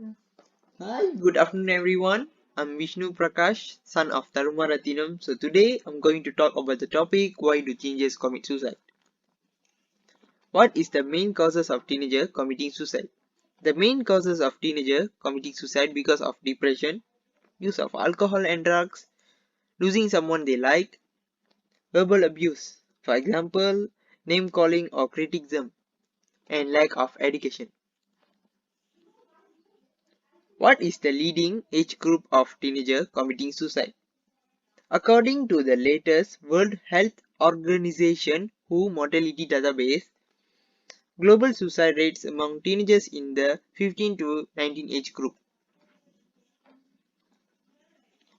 Hi, good afternoon everyone. I'm Vishnu Prakash, son of RARINAM. So today I'm going to talk about the topic, why do teenagers commit suicide? What is the main causes of teenager committing suicide? The main causes of teenager committing suicide because of depression, use of alcohol and drugs, losing someone they like, verbal abuse, for example, name calling or criticism, and lack of education. What is the leading age group of teenager committing suicide? According to the latest World Health Organization WHO mortality database, global suicide rates among teenagers in the 15 to 19 age group.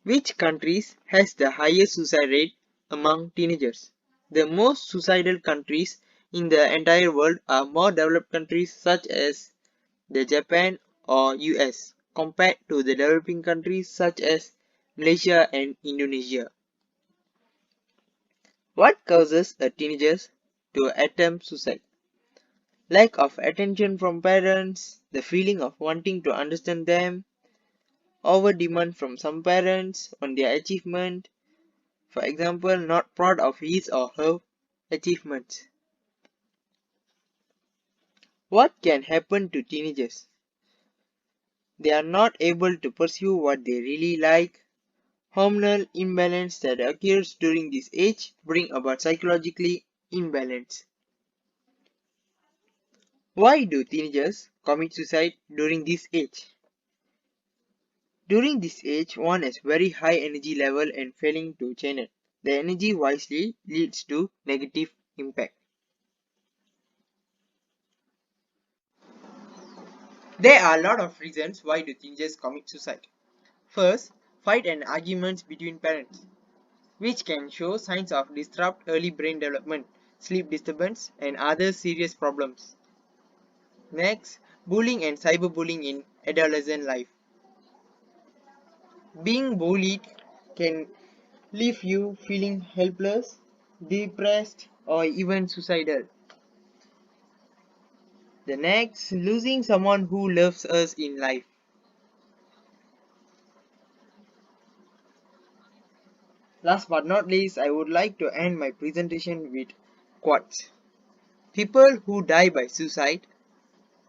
Which countries has the highest suicide rate among teenagers? The most suicidal countries in the entire world are more developed countries such as the Japan or US compared to the developing countries such as Malaysia and Indonesia. What causes a teenager to attempt suicide? Lack of attention from parents, the feeling of wanting to understand them, over demand from some parents on their achievement, for example, not proud of his or her achievements. What can happen to teenagers? They are not able to pursue what they really like. Hormonal imbalance that occurs during this age bring about psychologically imbalance. Why do teenagers commit suicide during this age? During this age, one has very high energy level and failing to channel the energy wisely leads to negative impact. There are a lot of reasons why do teenagers commit suicide. First, fight and arguments between parents, which can show signs of disrupt early brain development, sleep disturbance, and other serious problems. Next, bullying and cyberbullying in adolescent life. Being bullied can leave you feeling helpless, depressed, or even suicidal. The next, losing someone who loves us in life. Last but not least, I would like to end my presentation with quotes. People who die by suicide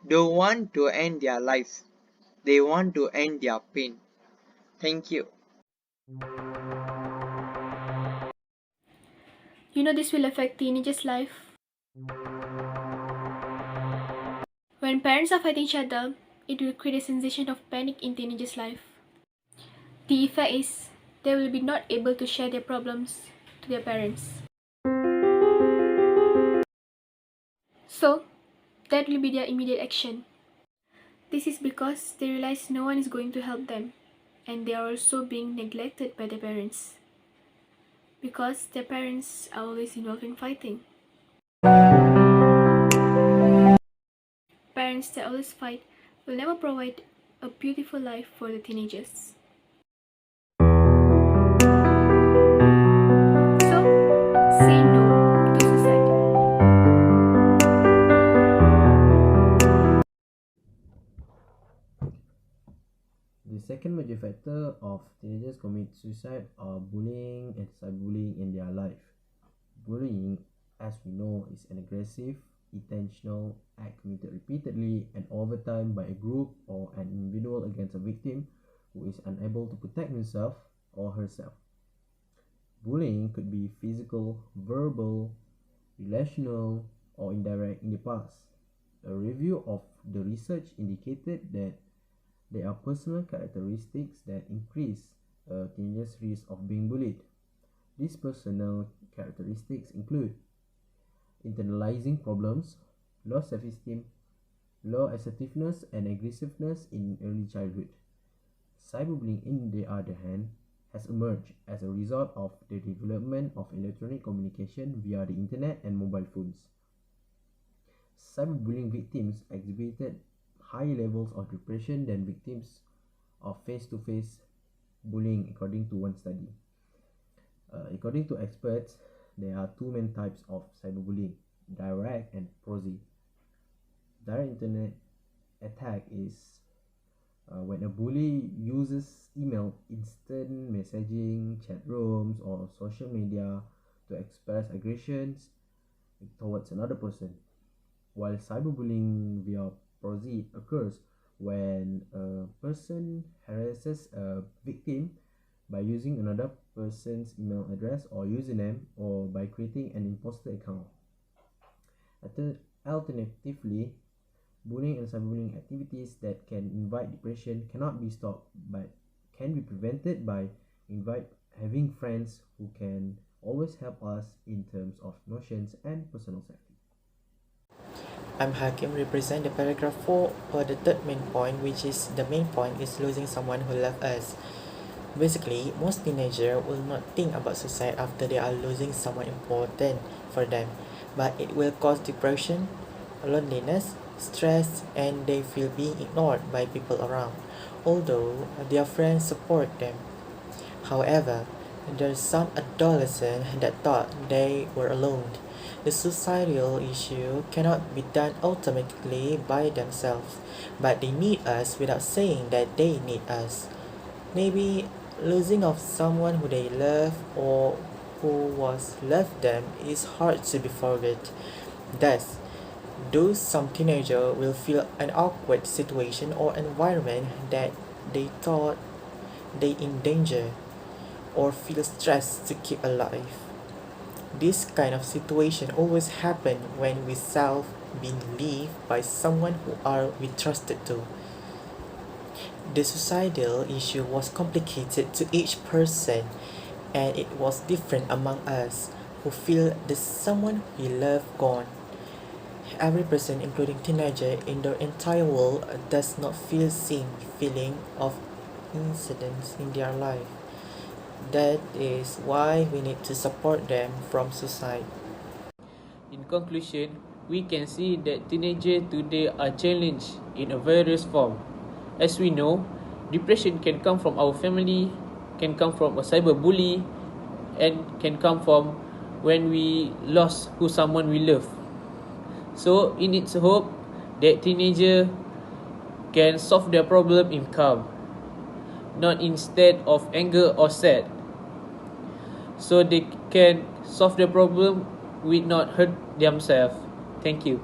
don't want to end their lives. They want to end their pain. Thank you. You know this will affect teenagers' life. When parents are fighting each other, it will create a sensation of panic in teenagers' life. The effect is they will be not able to share their problems to their parents. So, that will be their immediate action. This is because they realize no one is going to help them and they are also being neglected by their parents. Because their parents are always involved in fighting. Parents that always fight will never provide a beautiful life for the teenagers. So, say no to suicide. The second major factor of teenagers commit suicide are bullying and cyberbullying in their life. Bullying, as we know, is an aggressive, intentional act committed repeatedly and over time by a group or an individual against a victim who is unable to protect himself or herself. Bullying could be physical, verbal, relational, or indirect in the past. A review of the research indicated that there are personal characteristics that increase a teenager's risk of being bullied. These personal characteristics include internalizing problems, low self-esteem, low assertiveness and aggressiveness in early childhood. Cyberbullying, in the other hand, has emerged as a result of the development of electronic communication via the internet and mobile phones. Cyberbullying victims exhibited higher levels of depression than victims of face-to-face bullying, according to one study. According to experts, there are two main types of cyberbullying: direct and proxy. Direct internet attack is When a bully uses email, instant messaging, chat rooms, or social media to express aggressions towards another person, while cyberbullying via proxy occurs when a person harasses a victim by using another person's email address or username, or by creating an imposter account. Alternatively, bullying and cyberbullying activities that can invite depression cannot be stopped, but can be prevented by having friends who can always help us in terms of emotions and personal safety. I'm Hakim, represent the paragraph 4 or the third main point, which is the main point is losing someone who loves us. Basically, most teenagers will not think about suicide after they are losing someone important for them, but it will cause depression, loneliness, stress, and they feel being ignored by people around, although their friends support them. However, there's some adolescents that thought they were alone. The suicidal issue cannot be done automatically by themselves, but they need us without saying that they need us. Maybe losing of someone who they love or who was left them is hard to be forget. Thus, though some teenager will feel an awkward situation or environment that they thought they in danger, or feel stressed to keep alive. This kind of situation always happen when we self being left by someone who are we trusted to. The suicidal issue was complicated to each person, and it was different among us who feel the someone we love gone. Every person, including teenager in the entire world, does not feel same feeling of incidents in their life. That is why we need to support them from suicide. In conclusion, we can see that teenagers today are challenged in a various form. As we know, depression can come from our family, can come from a cyberbully, and can come from when we lost someone we love. So it needs hope that teenagers can solve their problem in calm, not instead of anger or sad. So they can solve the problem with not hurt themselves. Thank you.